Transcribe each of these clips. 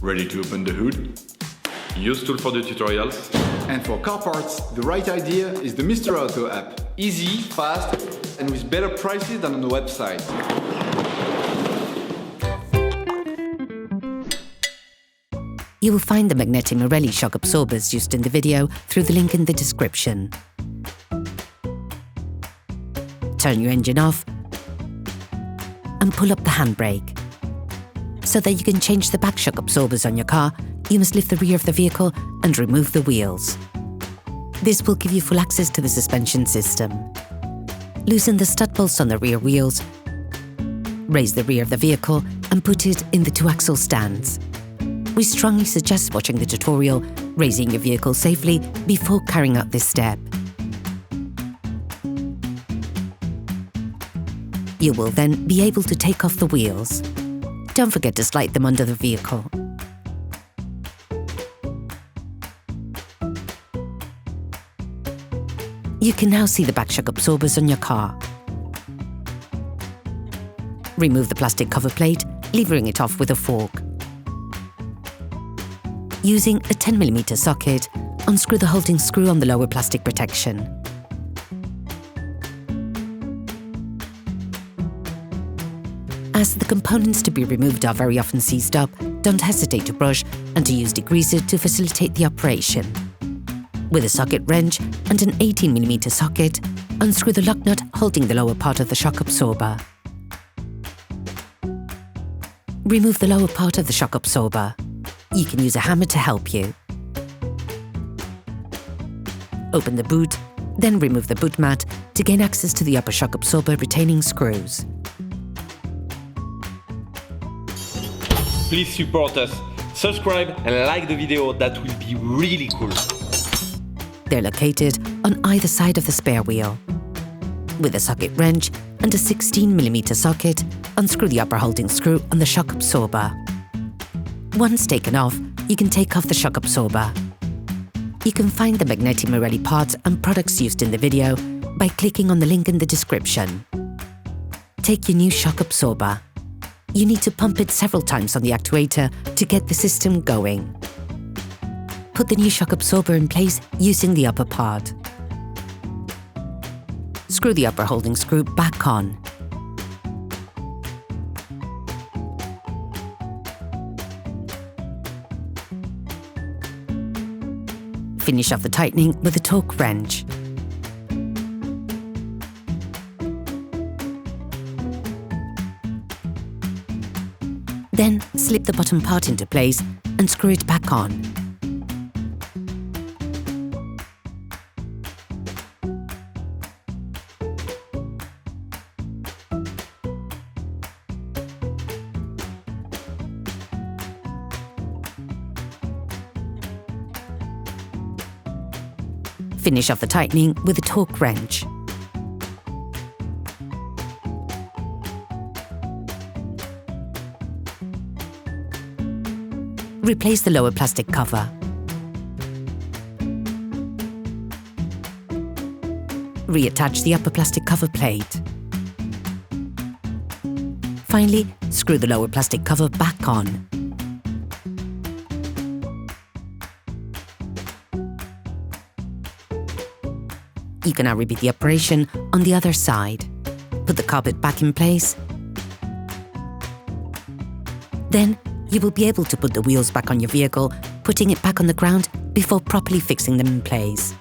Ready to open the hood? UseTool for the tutorials. And for car parts, the right idea is the Mr. Auto app. Easy, fast, and with better prices than on the website. You will find the Magneti Marelli shock absorbers used in the video through the link in the description. Turn your engine off and pull up the handbrake. So that you can change the back shock absorbers on your car, you must lift the rear of the vehicle and remove the wheels. This will give you full access to the suspension system. Loosen the stud bolts on the rear wheels, raise the rear of the vehicle and put it in the two-axle stands. We strongly suggest watching the tutorial, raising your vehicle safely before carrying out this step. You will then be able to take off the wheels. Don't forget to slide them under the vehicle. You can now see the back shock absorbers on your car. Remove the plastic cover plate, levering it off with a fork. Using a 10mm socket, unscrew the holding screw on the lower plastic protection. As the components to be removed are very often seized up, don't hesitate to brush and to use degreaser to facilitate the operation. With a socket wrench and an 18mm socket, unscrew the lock nut holding the lower part of the shock absorber. Remove the lower part of the shock absorber. You can use a hammer to help you. Open the boot, then remove the boot mat to gain access to the upper shock absorber retaining screws. Please support us, subscribe and like the video, that will be really cool. They're located on either side of the spare wheel. With a socket wrench and a 16mm socket, unscrew the upper holding screw on the shock absorber. Once taken off, you can take off the shock absorber. You can find the Magneti Marelli parts and products used in the video by clicking on the link in the description. Take your new shock absorber. You need to pump it several times on the actuator to get the system going. Put the new shock absorber in place using the upper part. Screw the upper holding screw back on. Finish off the tightening with a torque wrench. Then slip the bottom part into place and screw it back on. Finish off the tightening with a torque wrench. Replace the lower plastic cover. Reattach the upper plastic cover plate. Finally, screw the lower plastic cover back on. You can now repeat the operation on the other side. Put the carpet back in place. Then, you will be able to put the wheels back on your vehicle, putting it back on the ground before properly fixing them in place.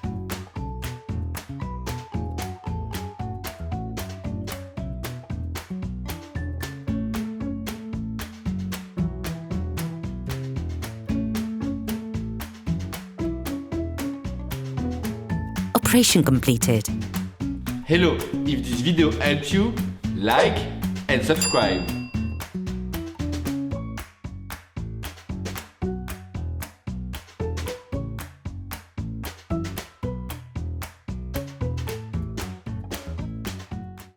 Operation completed. Hello, if this video helped you, like and subscribe.